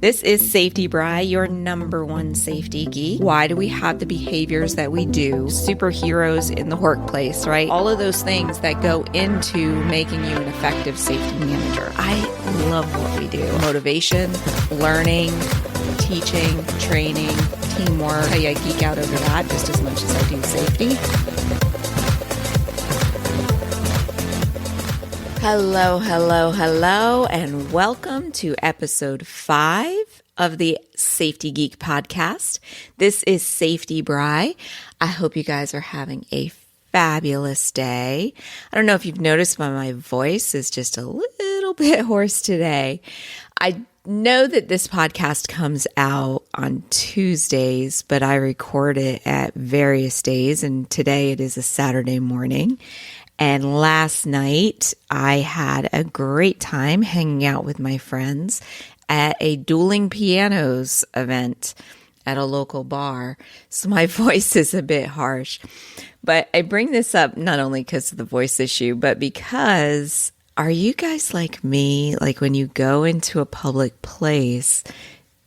This is Safety Bri, your number one safety geek. Why do we have the behaviors that we do? Superheroes in the workplace, right? All of those things that go into making you an effective safety manager. I love what we do. Motivation, learning, teaching, training, teamwork. I geek out over that just as much as I do safety. Hello, and welcome to episode 5 of the Safety Geek podcast. This is Safety Bri. I hope you guys are having a fabulous day. I don't know if you've noticed, but my voice is just a little bit hoarse today. I know that this podcast comes out on Tuesdays, but I record it at various days, and today it is a Saturday morning. And last night, I had a great time hanging out with my friends at a dueling pianos event at a local bar. So my voice is a bit harsh. But I bring this up not only because of the voice issue, but because are you guys like me? Like when you go into a public place,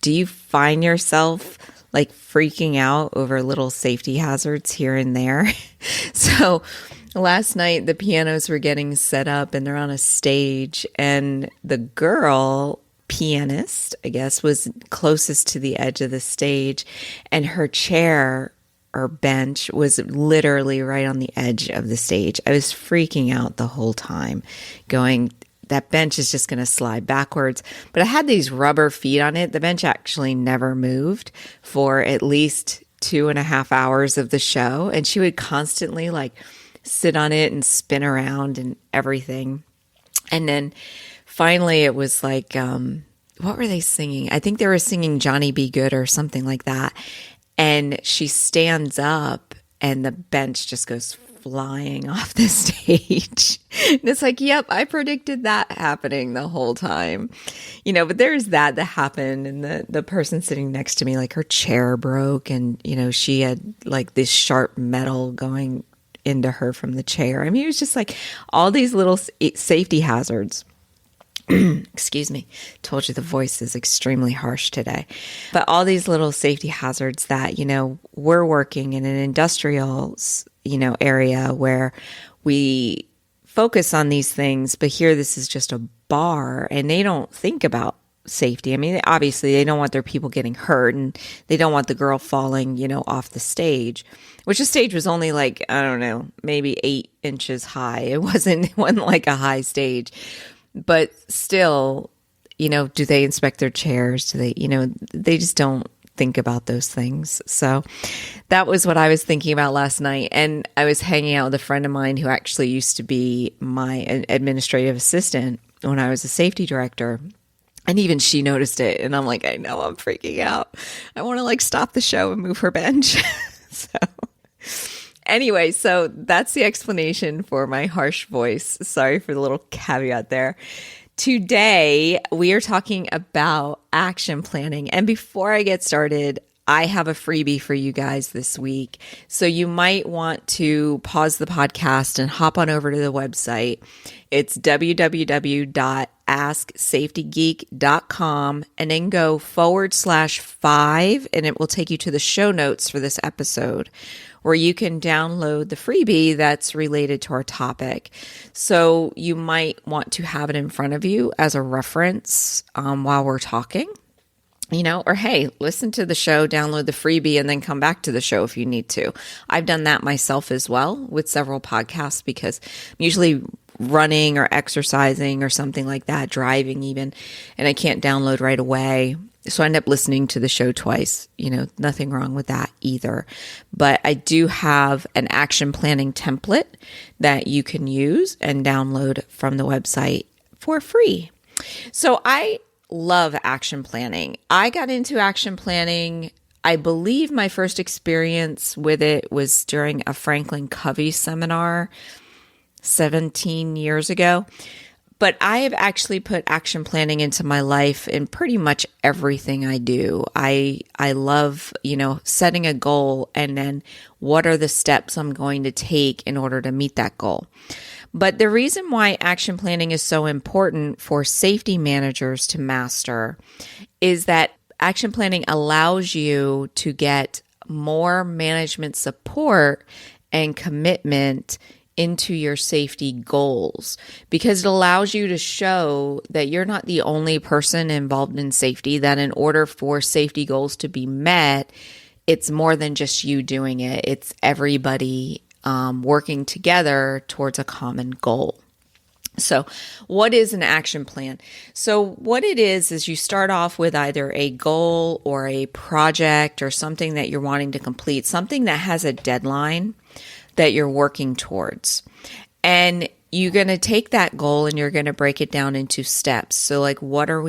do you find yourself like freaking out over little safety hazards here and there? So last night, the pianos were getting set up and they're on a stage, and the girl pianist, I guess, was closest to the edge of the stage, and her chair or bench was literally right on the edge of the stage. I was freaking out the whole time, going, that bench is just going to slide backwards. But I had these rubber feet on it. The bench actually never moved for at least 2.5 hours of the show, and she would constantly sit on it and spin around and everything. And then finally it was like, what were they singing? I think they were singing Johnny Be Good or something like that. And she stands up and the bench just goes flying off the stage. And it's like, yep, I predicted that happening the whole time. But there's that happened. And the person sitting next to me, like her chair broke, and, she had like this sharp metal going into her from the chair. I mean, it was just like all these little safety hazards. Excuse me. Told you the voice is extremely harsh today. But all these little safety hazards that, we're working in an industrial, area where we focus on these things, but here this is just a bar and they don't think about safety. I mean, obviously they don't want their people getting hurt, and they don't want the girl falling, off the stage, which the stage was only like, I don't know, maybe 8 inches high. It wasn't like a high stage, but still, do they inspect their chairs? Do they, they just don't think about those things. So that was what I was thinking about last night. And I was hanging out with a friend of mine who actually used to be my administrative assistant when I was a safety director. And even she noticed it. And I'm like, I know, I'm freaking out. I want to stop the show and move her bench. So anyway, so that's the explanation for my harsh voice. Sorry for the little caveat there. Today, we are talking about action planning. And before I get started, I have a freebie for you guys this week. So you might want to pause the podcast and hop on over to the website. It's www.asksafetygeek.com and then go /5, and it will take you to the show notes for this episode, where you can download the freebie that's related to our topic. So you might want to have it in front of you as a reference while we're talking. Or hey, listen to the show, download the freebie, and then come back to the show if you need to. I've done that myself as well with several podcasts, because I'm usually running or exercising or something like that, driving even, and I can't download right away. So I end up listening to the show twice. Nothing wrong with that either. But I do have an action planning template that you can use and download from the website for free. So I love action planning. I got into action planning, I believe my first experience with it was during a Franklin Covey seminar 17 years ago. But I have actually put action planning into my life in pretty much everything I do. I love, setting a goal and then what are the steps I'm going to take in order to meet that goal. But the reason why action planning is so important for safety managers to master is that action planning allows you to get more management support and commitment into your safety goals, because it allows you to show that you're not the only person involved in safety, that in order for safety goals to be met, it's more than just you doing it. It's everybody working together towards a common goal. So what is an action plan? So what it is you start off with either a goal or a project or something that you're wanting to complete, something that has a deadline that you're working towards. And you're going to take that goal and you're going to break it down into steps. So like, what do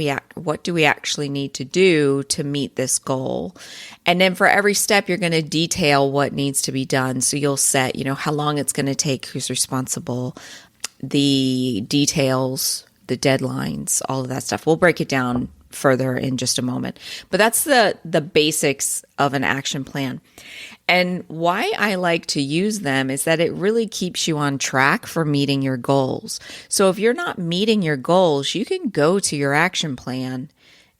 we actually need to do to meet this goal? And then for every step, you're going to detail what needs to be done. So you'll set, how long it's going to take, who's responsible, the details, the deadlines, all of that stuff. We'll break it down further in just a moment. But that's the basics of an action plan. And why I like to use them is that it really keeps you on track for meeting your goals. So if you're not meeting your goals, you can go to your action plan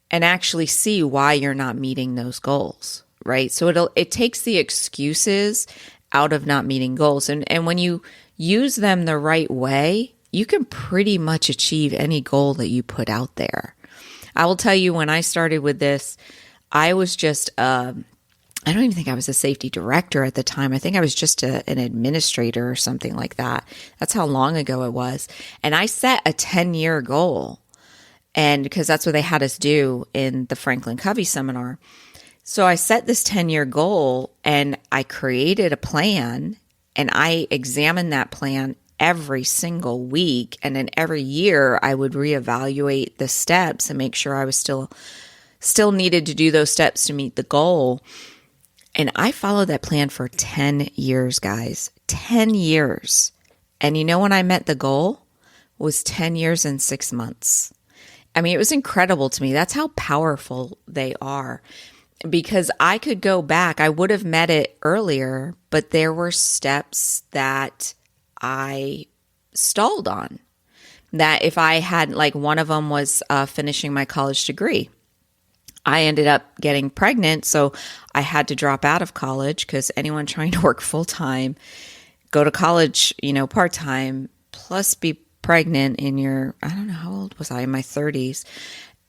and actually see why you're not meeting those goals, right? So it takes the excuses out of not meeting goals. And when you use them the right way, you can pretty much achieve any goal that you put out there. I will tell you, when I started with this, I was just, I don't even think I was a safety director at the time. I think I was just an administrator or something like that. That's how long ago it was. And I set a 10-year goal, and because that's what they had us do in the Franklin Covey seminar. So I set this 10-year goal and I created a plan, and I examined that plan every single week. And then every year I would reevaluate the steps and make sure I was still needed to do those steps to meet the goal. And I followed that plan for 10 years, guys, 10 years. And when I met the goal was 10 years and 6 months. I mean, it was incredible to me. That's how powerful they are, because I could go back. I would have met it earlier, but there were steps that I stalled on, that if I had, like, one of them was finishing my college degree. I ended up getting pregnant, so I had to drop out of college, because anyone trying to work full-time, go to college, part-time, plus be pregnant in I don't know, how old was I? In my 30s.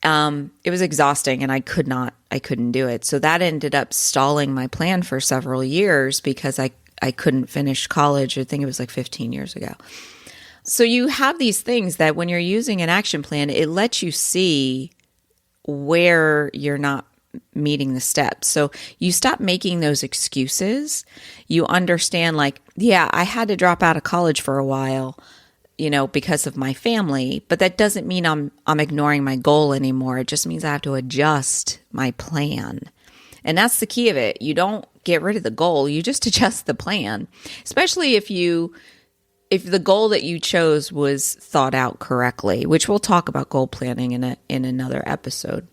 It was exhausting, and I couldn't do it. So that ended up stalling my plan for several years, because I couldn't finish college. I think it was like 15 years ago. So you have these things that when you're using an action plan, it lets you see where you're not meeting the steps. So you stop making those excuses. You understand, like, yeah, I had to drop out of college for a while, because of my family, but that doesn't mean I'm ignoring my goal anymore. It just means I have to adjust my plan. And that's the key of it. You don't get rid of the goal, you just adjust the plan, especially if the goal that you chose was thought out correctly, which we'll talk about goal planning in another episode.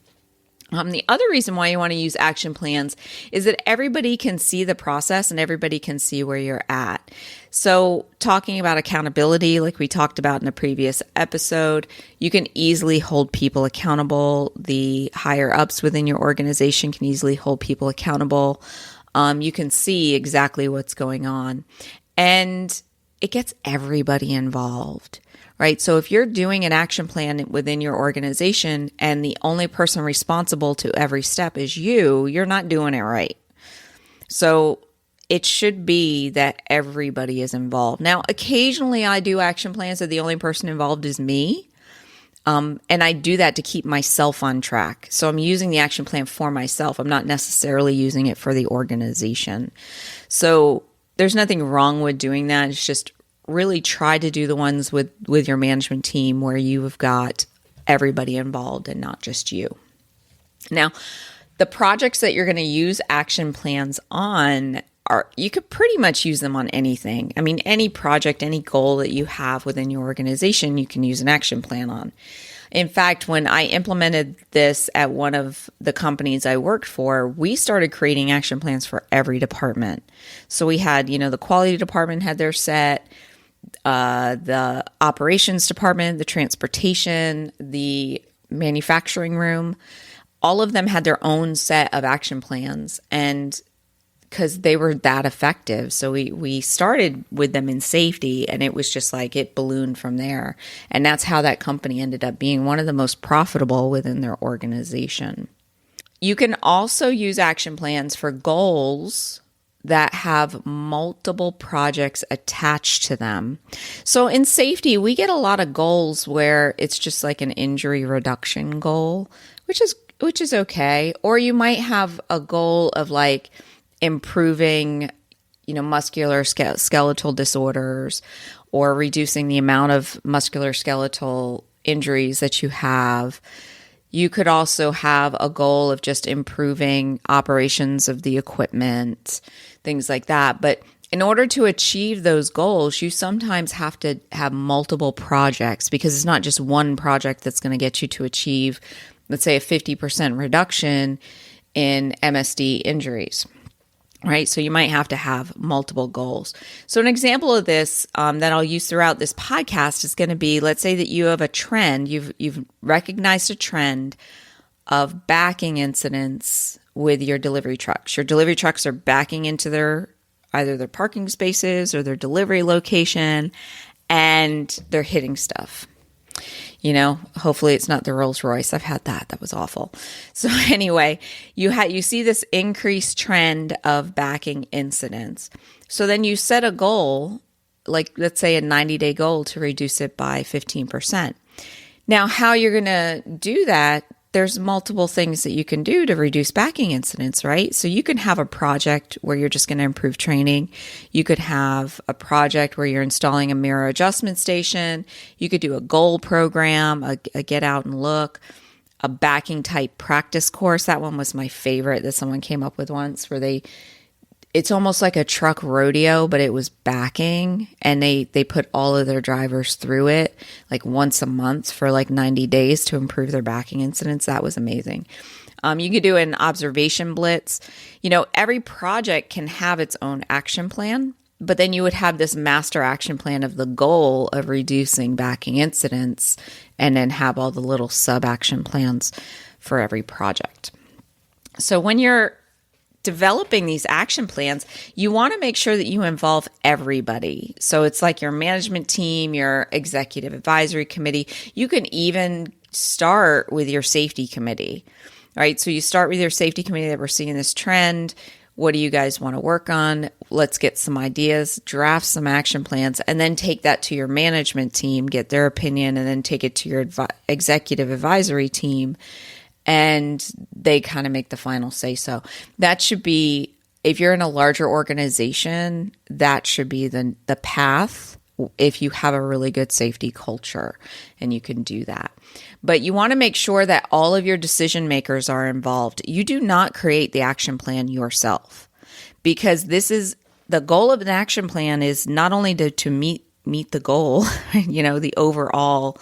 The other reason why you want to use action plans is that everybody can see the process and everybody can see where you're at. So talking about accountability, like we talked about in a previous episode, you can easily hold people accountable. The higher ups within your organization can easily hold people accountable. You can see exactly what's going on, and it gets everybody involved. Right? So if you're doing an action plan within your organization and the only person responsible to every step is you're not doing it right. So it should be that everybody is involved. Now, occasionally I do action plans that the only person involved is me. And I do that to keep myself on track. So I'm using the action plan for myself. I'm not necessarily using it for the organization. So there's nothing wrong with doing that. It's just really try to do the ones with your management team where you have got everybody involved and not just you. Now, the projects that you're going to use action plans on you could pretty much use them on anything. I mean, any project, any goal that you have within your organization, you can use an action plan on. In fact, when I implemented this at one of the companies I worked for, we started creating action plans for every department. So we had, the quality department had their set, the operations department, the transportation, the manufacturing room, all of them had their own set of action plans, and because they were that effective. So we started with them in safety, and it was just like it ballooned from there. And that's how that company ended up being one of the most profitable within their organization. You can also use action plans for goals that have multiple projects attached to them. So in safety, we get a lot of goals where it's just like an injury reduction goal, which is okay. Or you might have a goal of like improving, muscular skeletal disorders, or reducing the amount of musculoskeletal injuries that you have. You could also have a goal of just improving operations of the equipment, things like that. But in order to achieve those goals, you sometimes have to have multiple projects, because it's not just one project that's going to get you to achieve, let's say, a 50% reduction in MSD injuries. Right? So you might have to have multiple goals. So an example of this that I'll use throughout this podcast is going to be, let's say that you have a trend, you've recognized a trend of backing incidents with your delivery trucks. Your delivery trucks are backing into either their parking spaces or their delivery location, and they're hitting stuff. Hopefully it's not the Rolls Royce. I've had that. That was awful. So anyway, you see this increased trend of backing incidents. So then you set a goal, like let's say a 90-day goal, to reduce it by 15%. Now, how you're going to do that, there's multiple things that you can do to reduce backing incidents, right? So you can have a project where you're just going to improve training. You could have a project where you're installing a mirror adjustment station. You could do a goal program, a get out and look, a backing type practice course. That one was my favorite that someone came up with once, where it's almost like a truck rodeo, but it was backing, and they put all of their drivers through it like once a month for like 90 days to improve their backing incidents. That was amazing. You could do an observation blitz. Every project can have its own action plan, but then you would have this master action plan of the goal of reducing backing incidents, and then have all the little sub action plans for every project. So when you're developing these action plans, you want to make sure that you involve everybody. So it's like your management team, your executive advisory committee. You can even start with your safety committee, right? So you start with your safety committee that we're seeing this trend. What do you guys want to work on? Let's get some ideas, draft some action plans, and then take that to your management team, get their opinion, and then take it to your executive advisory team. And they kind of make the final say so. That should be, if you're in a larger organization, that should be the path if you have a really good safety culture, and you can do that. But you want to make sure that all of your decision makers are involved. You do not create the action plan yourself, because this is the goal of an action plan, is not only to meet the goal, the overall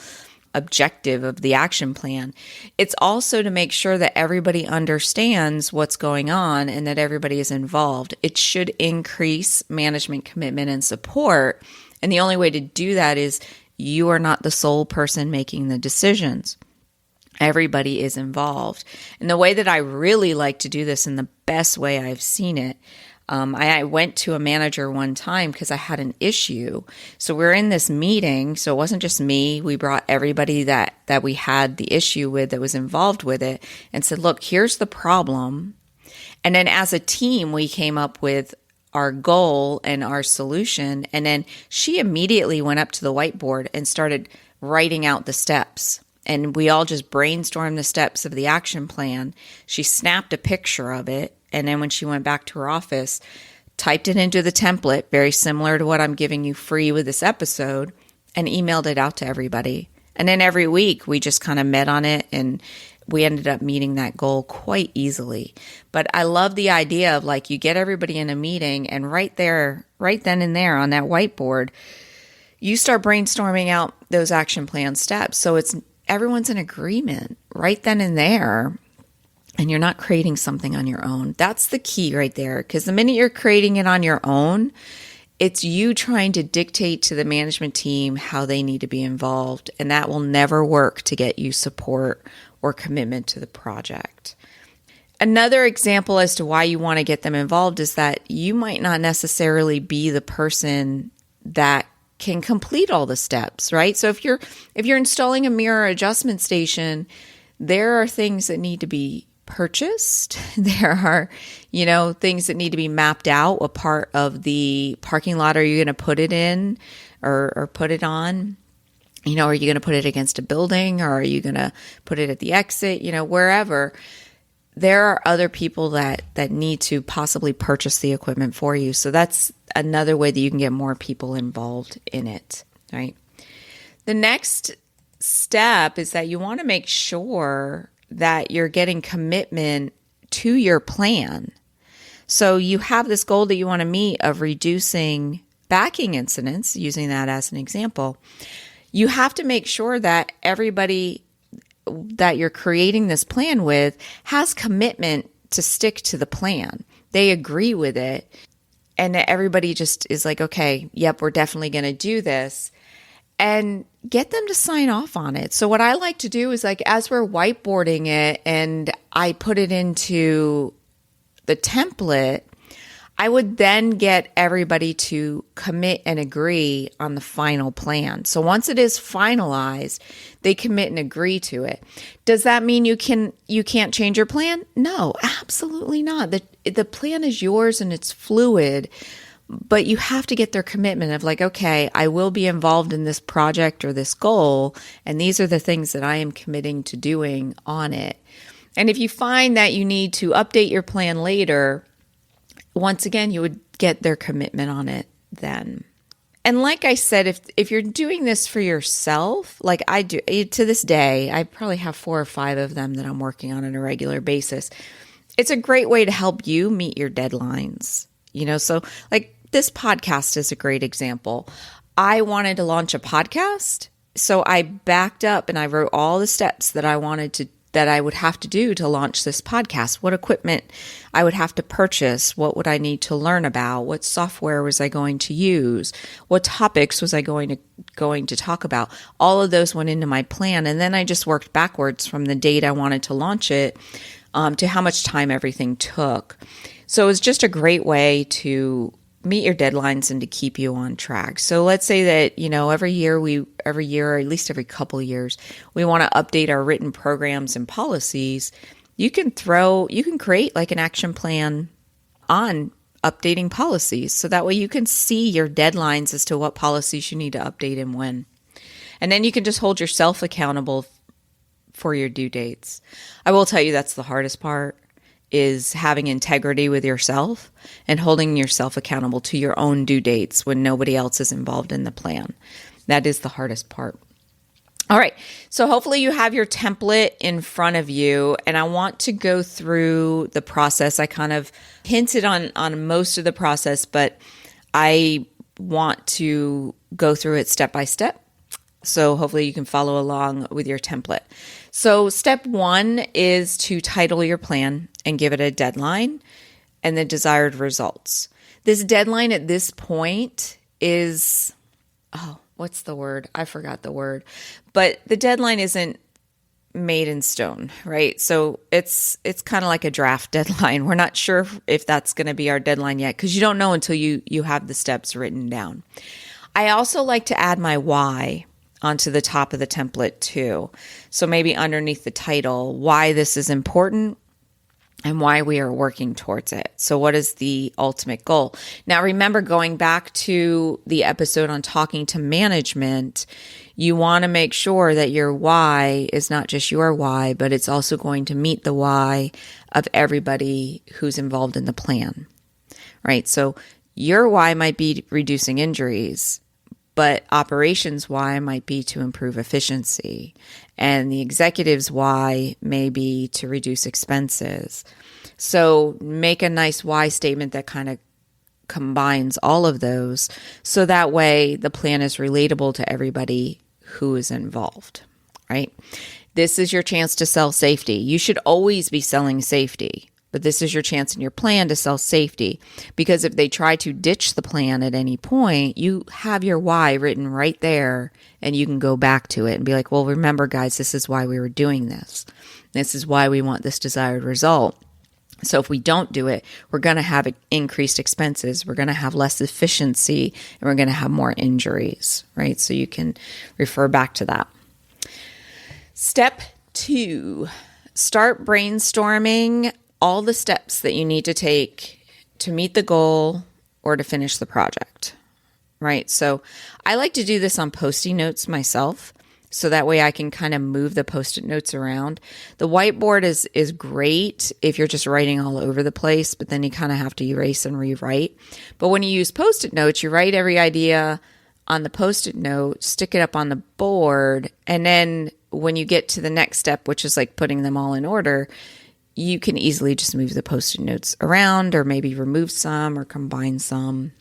objective of the action plan. It's also to make sure that everybody understands what's going on and that everybody is involved. It should increase management commitment and support. And the only way to do that is you are not the sole person making the decisions. Everybody is involved. And the way that I really like to do this, in the best way I've seen it, I went to a manager one time because I had an issue. So we're in this meeting. So it wasn't just me. We brought everybody that we had the issue with, that was involved with it, and said, look, here's the problem. And then as a team, we came up with our goal and our solution. And then she immediately went up to the whiteboard and started writing out the steps. And we all just brainstormed the steps of the action plan. She snapped a picture of it. And then when she went back to her office, typed it into the template, very similar to what I'm giving you free with this episode, and emailed it out to everybody. And then every week we just kind of met on it, and we ended up meeting that goal quite easily. But I love the idea of, like, you get everybody in a meeting, and right then and there on that whiteboard, you start brainstorming out those action plan steps. So everyone's in agreement right then and there. And you're not creating something on your own. That's the key right there. Because the minute you're creating it on your own, It's you trying to dictate to the management team how they need to be involved, and that will never work to get you support or commitment to the project. Another example as to why you want to get them involved is that you might not necessarily be the person that can complete all the steps, right? So if you're installing a mirror adjustment station, there are things that need to be purchased. There are, things that need to be mapped out. What part of the parking lot are you going to put it in or put it on? Are you going to put it against a building, or are you going to put it at the exit? Wherever. There are other people that need to possibly purchase the equipment for you. So that's another way that you can get more people involved in it, right? The next step is that you want to make sure that you're getting commitment to your plan. So you have this goal that you want to meet of reducing backing incidents, using that as an example. You have to make sure that everybody that you're creating this plan with has commitment to stick to the plan. They agree with it, and everybody just is like, okay, yep, we're definitely going to do this, and get them to sign off on it. So what I like to do is, like, as we're whiteboarding it and I put it into the template, I would then get everybody to commit and agree on the final plan. So once it is finalized, they commit and agree to it. Does that mean you can't change your plan? No, absolutely not. The plan is yours and it's fluid, but you have to get their commitment of, like, okay, I will be involved in this project or this goal, and these are the things that I am committing to doing on it. And if you find that you need to update your plan later, once again, you would get their commitment on it then. And like I said, if you're doing this for yourself, like I do, to this day, I probably have 4 or 5 of them that I'm working on a regular basis. It's a great way to help you meet your deadlines. So like this podcast is a great example. I wanted to launch a podcast, so I backed up and I wrote all the steps that I would have to do to launch this podcast. What equipment I would have to purchase, what would I need to learn about, what software was I going to use, what topics was I going to talk about. All of those went into my plan, and then I just worked backwards from the date I wanted to launch it to how much time everything took. So it was just a great way to meet your deadlines and to keep you on track. So let's say that, every year, or at least every couple of years, we want to update our written programs and policies. You can create like an action plan on updating policies. So that way you can see your deadlines as to what policies you need to update and when. And then you can just hold yourself accountable for your due dates. I will tell you that's the hardest part, is having integrity with yourself and holding yourself accountable to your own due dates when nobody else is involved in the plan. That is the hardest part. All right. So hopefully you have your template in front of you, and I want to go through the process. I kind of hinted on most of the process, but I want to go through it step by step. So hopefully you can follow along with your template. So step 1 is to title your plan and give it a deadline and the desired results. This deadline at this point is, what's the word? I forgot the word. But the deadline isn't made in stone, right? So it's kind of like a draft deadline. We're not sure if that's going to be our deadline yet, because you don't know until you have the steps written down. I also like to add my why onto the top of the template too. So maybe underneath the title, why this is important and why we are working towards it. So what is the ultimate goal? Now, remember, going back to the episode on talking to management, you want to make sure that your why is not just your why, but it's also going to meet the why of everybody who's involved in the plan, right? So your why might be reducing injuries, but operations why might be to improve efficiency, and the executive's why may be to reduce expenses. So make a nice why statement that kind of combines all of those, so that way the plan is relatable to everybody who is involved, right? This is your chance to sell safety. You should always be selling safety. But this is your chance in your plan to sell safety, because if they try to ditch the plan at any point, you have your why written right there and you can go back to it and be like, well, remember guys, this is why we were doing this. This is why we want this desired result. So if we don't do it, we're going to have increased expenses. We're going to have less efficiency and we're going to have more injuries, right? So you can refer back to that. Step 2, start brainstorming all the steps that you need to take to meet the goal or to finish the project, right? So I like to do this on Post-it notes myself, so that way I can kind of move the Post-it notes around. The whiteboard is great if you're just writing all over the place, but then you kind of have to erase and rewrite. But when you use Post-it notes, you write every idea on the Post-it note, stick it up on the board, and then when you get to the next step, which is like putting them all in order, you can easily just move the Post-it notes around or maybe remove some or combine some.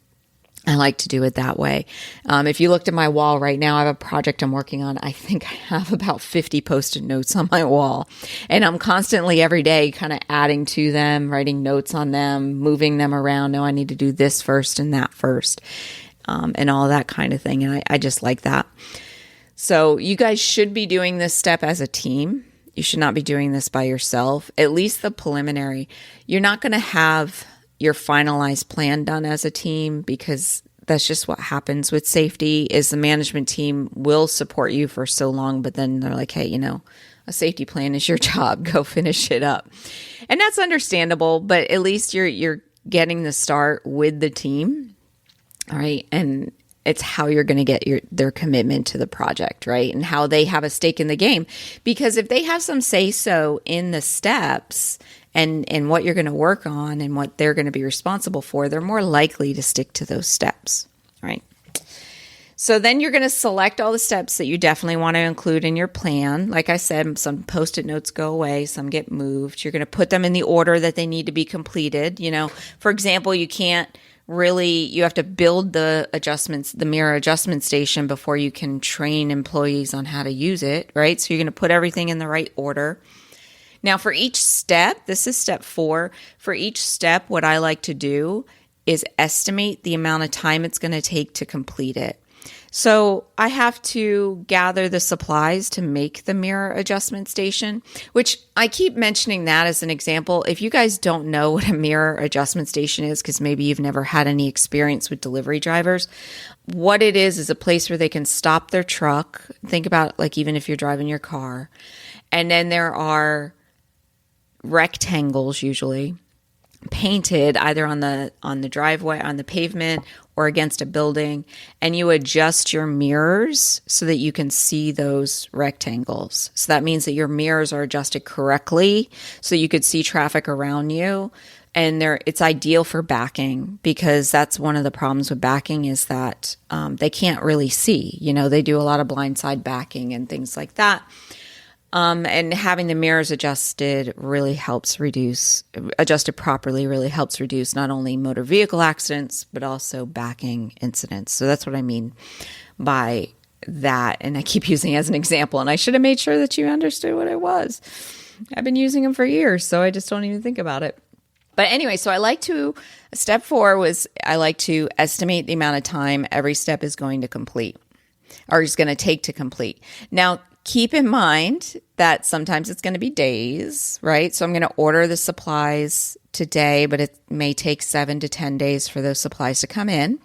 I like to do it that way. If you looked at my wall right now, I have a project I'm working on. I think I have about 50 Post-it notes on my wall. And I'm constantly every day kind of adding to them, writing notes on them, moving them around. No, I need to do this first and that first, and all that kind of thing. And I just like that. So you guys should be doing this step as a team. You should not be doing this by yourself, at least the preliminary. You're not going to have your finalized plan done as a team, because that's just what happens with safety is the management team will support you for so long, but then they're like, hey, a safety plan is your job. Go finish it up. And that's understandable, but at least you're getting the start with the team. All right. And it's how you're going to get their commitment to the project, right? And how they have a stake in the game. Because if they have some say-so in the steps and what you're going to work on and what they're going to be responsible for, they're more likely to stick to those steps, right? So then you're going to select all the steps that you definitely want to include in your plan. Like I said, some Post-it notes go away, some get moved. You're going to put them in the order that they need to be completed. For example, you have to build the mirror adjustment station before you can train employees on how to use it, right? So you're going to put everything in the right order. Now for each step, this is step 4. For each step, what I like to do is estimate the amount of time it's going to take to complete it. So I have to gather the supplies to make the mirror adjustment station, which I keep mentioning that as an example. If you guys don't know what a mirror adjustment station is, because maybe you've never had any experience with delivery drivers, what it is a place where they can stop their truck. Think about like even if you're driving your car. And then there are rectangles usually painted either on the driveway, on the pavement, or against a building, and you adjust your mirrors so that you can see those rectangles. So that means that your mirrors are adjusted correctly so you could see traffic around you. And it's ideal for backing, because that's one of the problems with backing is that they can't really see. They do a lot of blindside backing and things like that. And having the mirrors adjusted properly really helps reduce not only motor vehicle accidents, but also backing incidents. So that's what I mean by that. And I keep using it as an example, and I should have made sure that you understood what it was. I've been using them for years, so I just don't even think about it. But anyway, so step 4 was I like to estimate the amount of time every step is going to complete or is going to take to complete. Now, keep in mind that sometimes it's going to be days, right? So I'm going to order the supplies today, but it may take 7 to 10 days for those supplies to come in.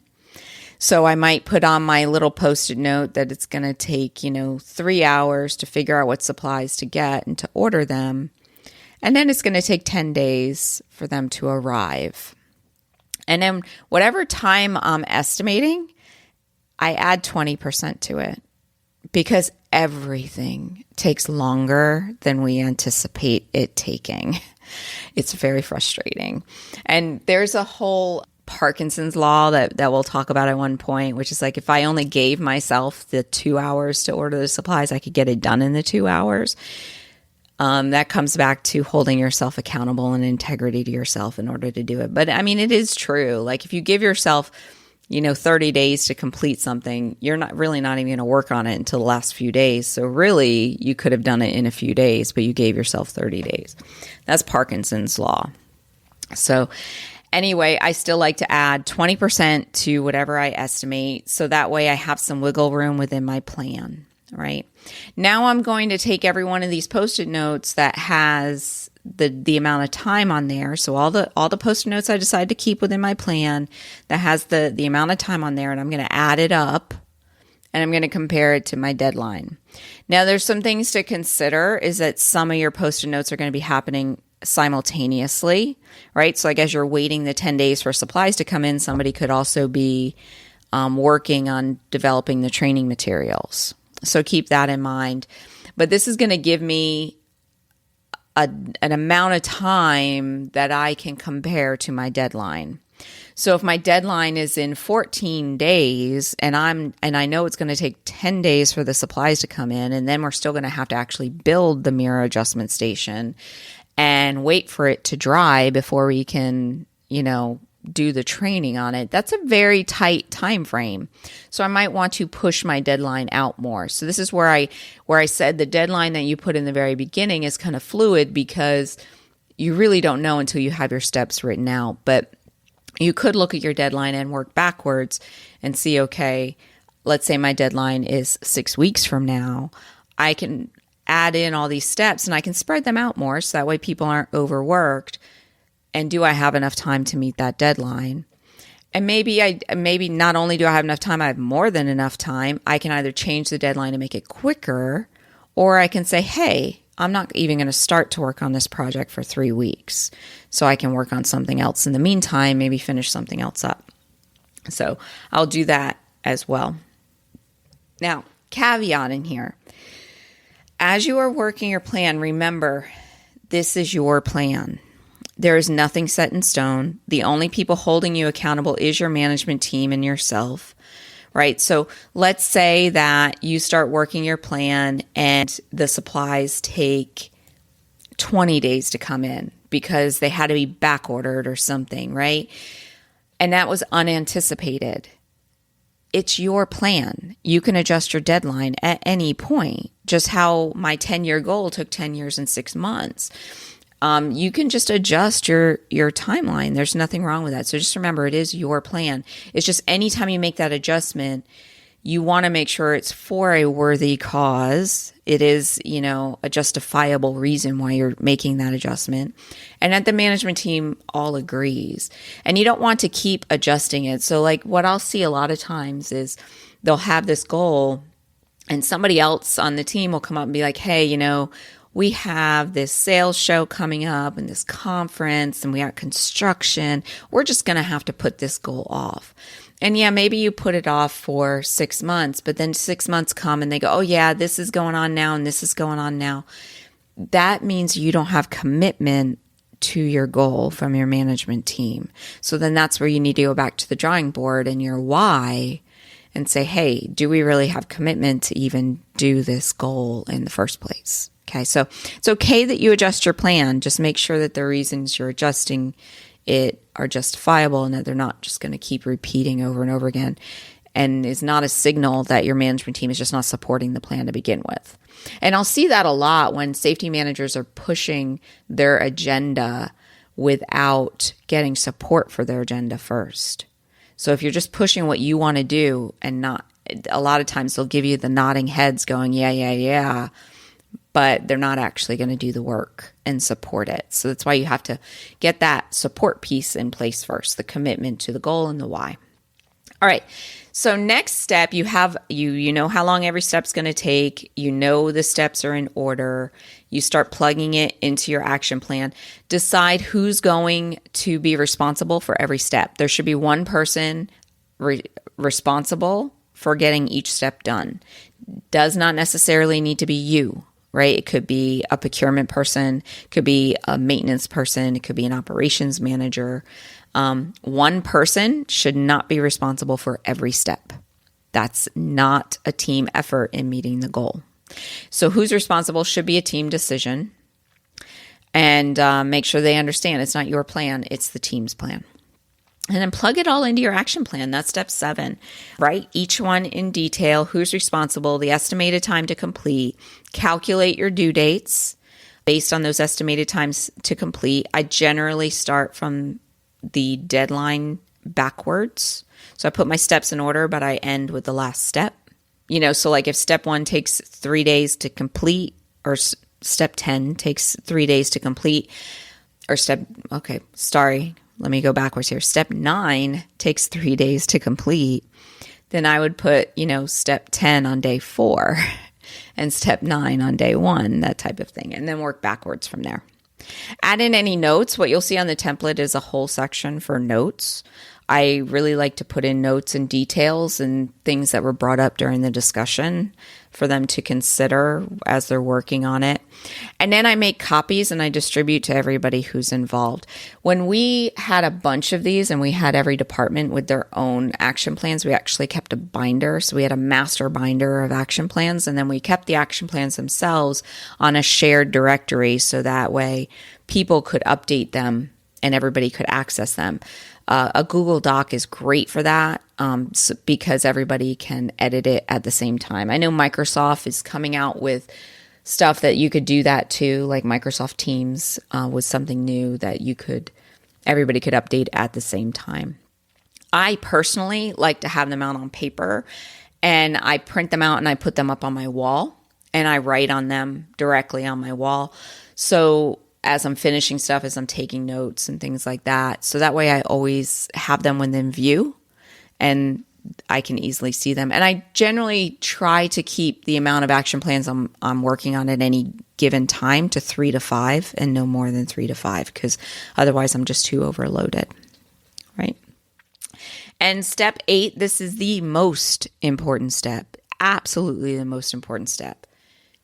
So I might put on my little Post-it note that it's going to take, 3 hours to figure out what supplies to get and to order them. And then it's going to take 10 days for them to arrive. And then whatever time I'm estimating, I add 20% to it, because everything takes longer than we anticipate it taking. It's very frustrating. And there's a whole Parkinson's law that we'll talk about at one point, which is like if I only gave myself the 2 hours to order the supplies, I could get it done in the 2 hours. That comes back to holding yourself accountable and integrity to yourself in order to do it. But I mean, it is true. Like if you give yourself 30 days to complete something, you're not even going to work on it until the last few days. So really, you could have done it in a few days, but you gave yourself 30 days. That's Parkinson's law. So anyway, I still like to add 20% to whatever I estimate. So that way I have some wiggle room within my plan, right? Now I'm going to take every one of these Post-it notes that has the amount of time on there. So all the Post-it notes I decide to keep within my plan that has the amount of time on there, and I'm going to add it up and I'm going to compare it to my deadline. Now there's some things to consider is that some of your Post-it notes are going to be happening simultaneously, right? So like as you're waiting the 10 days for supplies to come in, somebody could also be working on developing the training materials. So keep that in mind. But this is going to give me an amount of time that I can compare to my deadline. So if my deadline is in 14 days and I know it's going to take 10 days for the supplies to come in, and then we're still going to have to actually build the mirror adjustment station and wait for it to dry before we can, do the training on it. That's a very tight time frame. So I might want to push my deadline out more. So this is where I said the deadline that you put in the very beginning is kind of fluid because you really don't know until you have your steps written out. But you could look at your deadline and work backwards and see, okay, let's say my deadline is 6 weeks from now. I can add in all these steps and I can spread them out more so that way people aren't overworked. And do I have enough time to meet that deadline? And maybe not only do I have enough time, I have more than enough time. I can either change the deadline and make it quicker, or I can say, hey, I'm not even going to start to work on this project for 3 weeks. So I can work on something else in the meantime, maybe finish something else up. So I'll do that as well. Now, caveat in here. As you are working your plan, remember, this is your plan. There is nothing set in stone. The only people holding you accountable is your management team and yourself, right? So let's say that you start working your plan and the supplies take 20 days to come in because they had to be back ordered or something, right? And that was unanticipated. It's your plan. You can adjust your deadline at any point, just how my 10-year goal took 10 years and 6 months. You can just adjust your timeline. There's nothing wrong with that. So just remember, it is your plan. It's just anytime you make that adjustment, you want to make sure it's for a worthy cause. It is, a justifiable reason why you're making that adjustment. And that the management team all agrees. And you don't want to keep adjusting it. So like what I'll see a lot of times is they'll have this goal and somebody else on the team will come up and be like, hey, we have this sales show coming up and this conference and we got construction. We're just going to have to put this goal off. And yeah, maybe you put it off for 6 months, but then 6 months come and they go, oh yeah, this is going on now and this is going on now. That means you don't have commitment to your goal from your management team. So then that's where you need to go back to the drawing board and your why and say, hey, do we really have commitment to even do this goal in the first place? Okay, so it's okay that you adjust your plan. Just make sure that the reasons you're adjusting it are justifiable and that they're not just going to keep repeating over and over again and is not a signal that your management team is just not supporting the plan to begin with. And I'll see that a lot when safety managers are pushing their agenda without getting support for their agenda first. So if you're just pushing what you want to do and not, a lot of times they'll give you the nodding heads going, yeah, but they're not actually going to do the work and support it. So that's why you have to get that support piece in place first, the commitment to the goal and the why. All right. So next step, you know how long every step's going to take. You know the steps are in order. You start plugging it into your action plan. Decide who's going to be responsible for every step. There should be one person responsible for getting each step done. Does not necessarily need to be you. Right? It could be a procurement person, it could be a maintenance person, it could be an operations manager. One person should not be responsible for every step. That's not a team effort in meeting the goal. So who's responsible should be a team decision. And make sure they understand it's not your plan, it's the team's plan. And then plug it all into your action plan. That's step 7. Write each one in detail, who's responsible, the estimated time to complete, calculate your due dates, Based on those estimated times to complete, I generally start from the deadline backwards. So I put my steps in order, but I end with the last step. So like if step 1 takes 3 days to complete, or step 10 takes 3 days to complete, or let me go backwards here. Step 9 takes 3 days to complete. Then I would put, step 10 on day 4 and step 9 on day 1, that type of thing, and then work backwards from there. Add in any notes. What you'll see on the template is a whole section for notes. I really like to put in notes and details and things that were brought up during the discussion for them to consider as they're working on it. And then I make copies and I distribute to everybody who's involved. When we had a bunch of these and we had every department with their own action plans, we actually kept a binder. So we had a master binder of action plans, and then we kept the action plans themselves on a shared directory so that way people could update them and everybody could access them. A Google Doc is great for that because everybody can edit it at the same time. I know Microsoft is coming out with stuff that you could do that too, like Microsoft Teams was something new that everybody could update at the same time. I personally like to have them out on paper, and I print them out and I put them up on my wall, and I write on them directly on my wall. So as I'm finishing stuff, as I'm taking notes and things like that. So that way I always have them within view and I can easily see them. And I generally try to keep the amount of action plans I'm working on at any given time to 3 to 5 and no more than 3 to 5, because otherwise I'm just too overloaded, right? And step 8, this is the most important step, absolutely the most important step.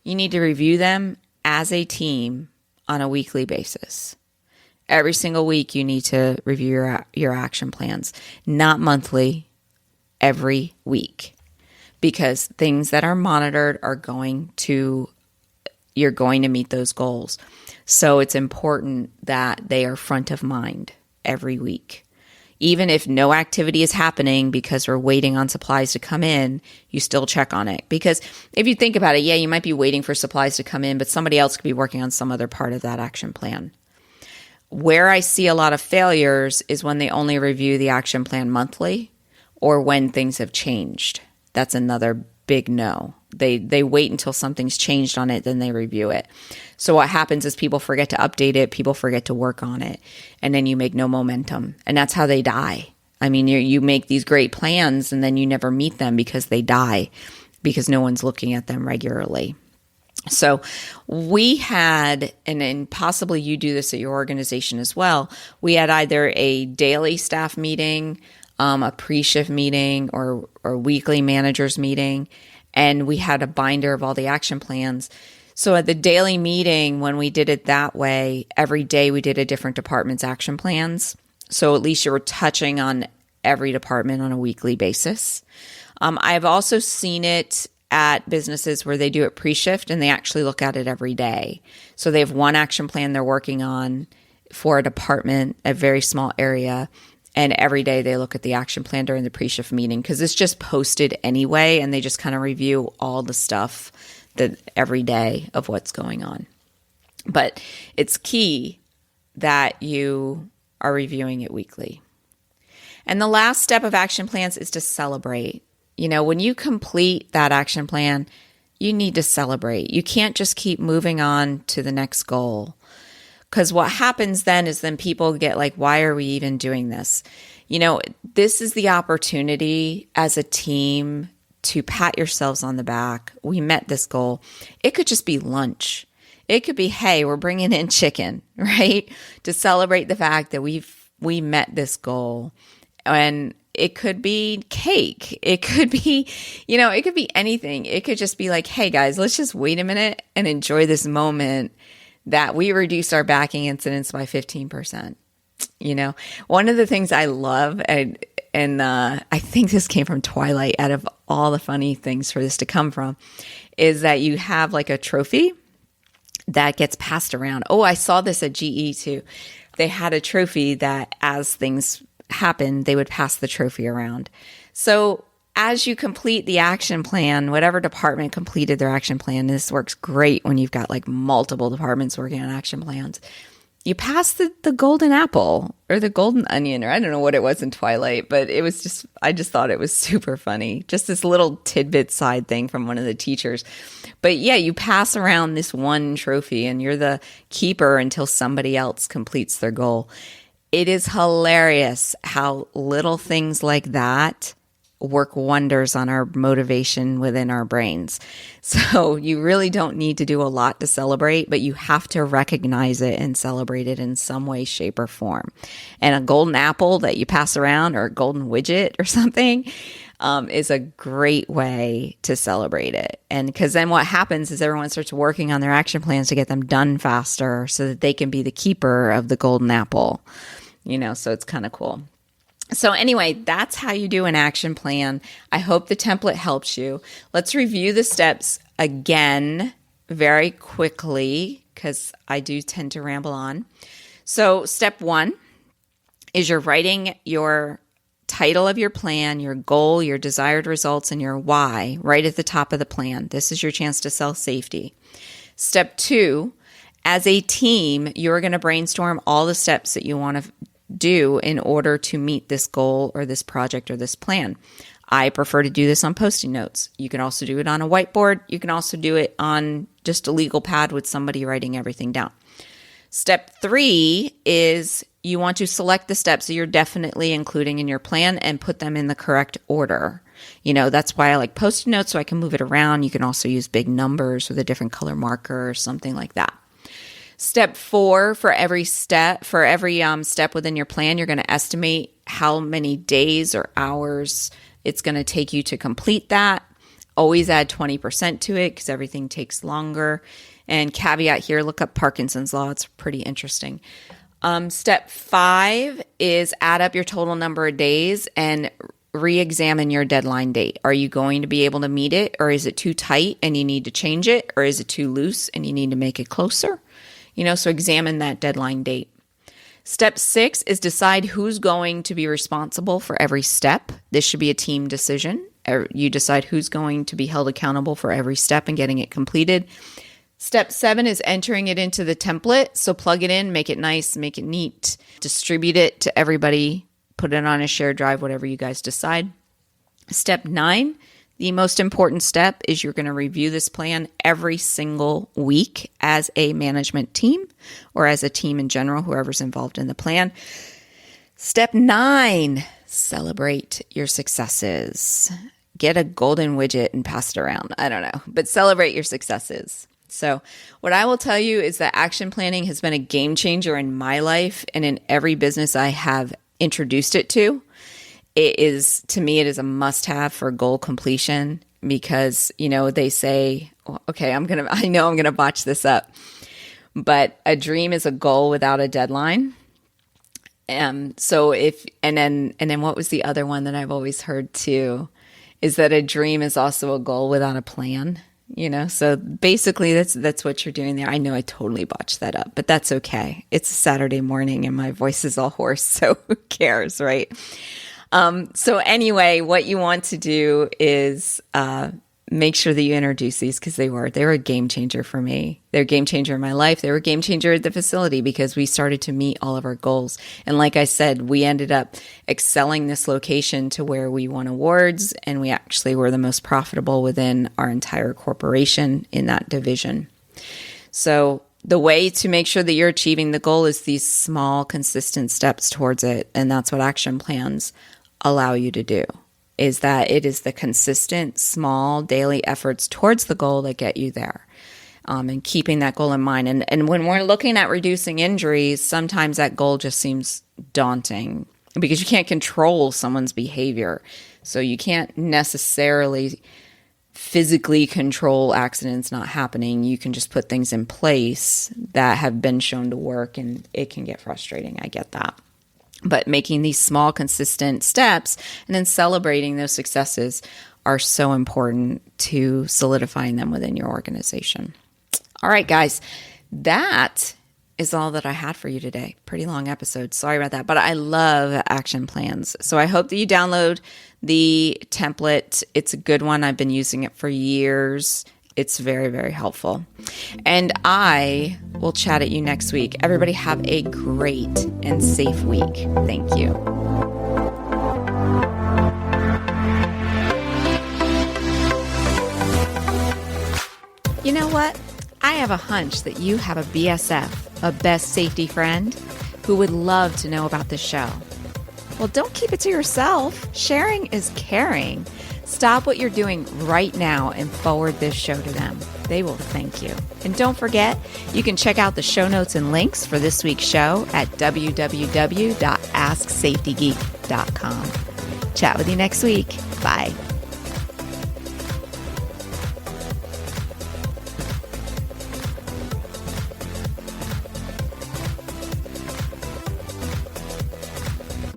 You need to review them as a team on a weekly basis. Every single week you need to review your action plans, not monthly, every week, because things that are monitored you're going to meet those goals. So it's important that they are front of mind every week. Even if no activity is happening because we're waiting on supplies to come in, you still check on it. Because if you think about it, yeah, you might be waiting for supplies to come in, but somebody else could be working on some other part of that action plan. Where I see a lot of failures is when they only review the action plan monthly or when things have changed. That's another big no. They wait until something's changed on it, then they review it. So what happens is people forget to update it, people forget to work on it, and then you make no momentum. And that's how they die. I mean, you make these great plans and then you never meet them because they die, because no one's looking at them regularly. So we had, and possibly you do this at your organization as well, we had either a daily staff meeting, a pre-shift meeting, or weekly managers meeting, and we had a binder of all the action plans. So at the daily meeting, when we did it that way, every day we did a different department's action plans. So at least you were touching on every department on a weekly basis. I've also seen it at businesses where they do it pre-shift and they actually look at it every day. So they have one action plan they're working on for a department, a very small area, and every day they look at the action plan during the pre-shift meeting because it's just posted anyway, and they just kind of review all the stuff that every day of what's going on. But it's key that you are reviewing it weekly. And the last step of action plans is to celebrate. When you complete that action plan, you need to celebrate. You can't just keep moving on to the next goal. Because what happens then is people get like, why are we even doing this? This is the opportunity as a team to pat yourselves on the back. We met this goal. It could just be lunch. It could be, hey, we're bringing in chicken, right? To celebrate the fact that we met this goal. And it could be cake. It could be, it could be anything. It could just be like, hey guys, let's just wait a minute and enjoy this moment that we reduced our backing incidents by 15%. One of the things I love, and I think this came from Twilight, out of all the funny things for this to come from, is that you have like a trophy that gets passed around. Oh, I saw this at GE too. They had a trophy that as things happened, they would pass the trophy around. So as you complete the action plan, whatever department completed their action plan, this works great when you've got like multiple departments working on action plans. You pass the golden apple or the golden onion, or I don't know what it was in Twilight, but it was just, I just thought it was super funny. Just this little tidbit side thing from one of the teachers. But yeah, you pass around this one trophy and you're the keeper until somebody else completes their goal. It is hilarious how little things like that work wonders on our motivation within our brains. So you really don't need to do a lot to celebrate, but you have to recognize it and celebrate it in some way, shape, or form. And a golden apple that you pass around or a golden widget or something is a great way to celebrate it. And because then what happens is everyone starts working on their action plans to get them done faster so that they can be the keeper of the golden apple, so it's kind of cool. So anyway, that's how you do an action plan. I hope the template helps you. Let's review the steps again very quickly because I do tend to ramble on. So step 1 is you're writing your title of your plan, your goal, your desired results, and your why right at the top of the plan. This is your chance to sell safety. Step 2, as a team, you're going to brainstorm all the steps that you want to do in order to meet this goal or this project or this plan. I prefer to do this on Post-it notes. You can also do it on a whiteboard. You can also do it on just a legal pad with somebody writing everything down. Step 3 is you want to select the steps that you're definitely including in your plan and put them in the correct order. That's why I like Post-it notes so I can move it around. You can also use big numbers with a different color marker or something like that. Step 4, for every step within your plan, you're going to estimate how many days or hours it's going to take you to complete that. Always add 20% to it because everything takes longer. And caveat here, look up Parkinson's law. It's pretty interesting. Step 5 is add up your total number of days and re-examine your deadline date. Are you going to be able to meet it, or is it too tight and you need to change it, or is it too loose and you need to make it closer? So examine that deadline date. Step 6 is decide who's going to be responsible for every step. This should be a team decision. You decide who's going to be held accountable for every step and getting it completed. Step 7 is entering it into the template. So plug it in, make it nice, make it neat, distribute it to everybody, put it on a shared drive, whatever you guys decide. Step 9, the most important step is you're going to review this plan every single week as a management team or as a team in general, whoever's involved in the plan. Step 9, celebrate your successes. Get a golden widget and pass it around. I don't know, but celebrate your successes. So what I will tell you is that action planning has been a game changer in my life and in every business I have introduced it to. To me, it is a must-have for goal completion because, they say, okay, I know I'm going to botch this up, but a dream is a goal without a deadline. And then what was the other one that I've always heard too, is that a dream is also a goal without a plan, So basically that's what you're doing there. I know I totally botched that up, but that's okay. It's a Saturday morning and my voice is all hoarse, so who cares, right? So anyway, what you want to do is make sure that you introduce these because they were a game changer for me. They're a game changer in my life. They were a game changer at the facility because we started to meet all of our goals. And like I said, we ended up excelling this location to where we won awards, and we actually were the most profitable within our entire corporation in that division. So the way to make sure that you're achieving the goal is these small, consistent steps towards it. And that's what action plans allow you to do, is that it is the consistent, small, daily efforts towards the goal that get you there, and keeping that goal in mind. And when we're looking at reducing injuries, sometimes that goal just seems daunting because you can't control someone's behavior. So you can't necessarily physically control accidents not happening. You can just put things in place that have been shown to work, and it can get frustrating. I get that. But making these small, consistent steps and then celebrating those successes are so important to solidifying them within your organization. All right, guys, that is all that I had for you today. Pretty long episode. Sorry about that. But I love action plans. So I hope that you download the template. It's a good one. I've been using it for years. It's very, very helpful. And I will chat at you next week. Everybody have a great and safe week. Thank you. You know what? I have a hunch that you have a BSF, a best safety friend, who would love to know about this show. Well, don't keep it to yourself. Sharing is caring. Stop what you're doing right now and forward this show to them. They will thank you. And don't forget, you can check out the show notes and links for this week's show at www.asksafetygeek.com. Chat with you next week. Bye.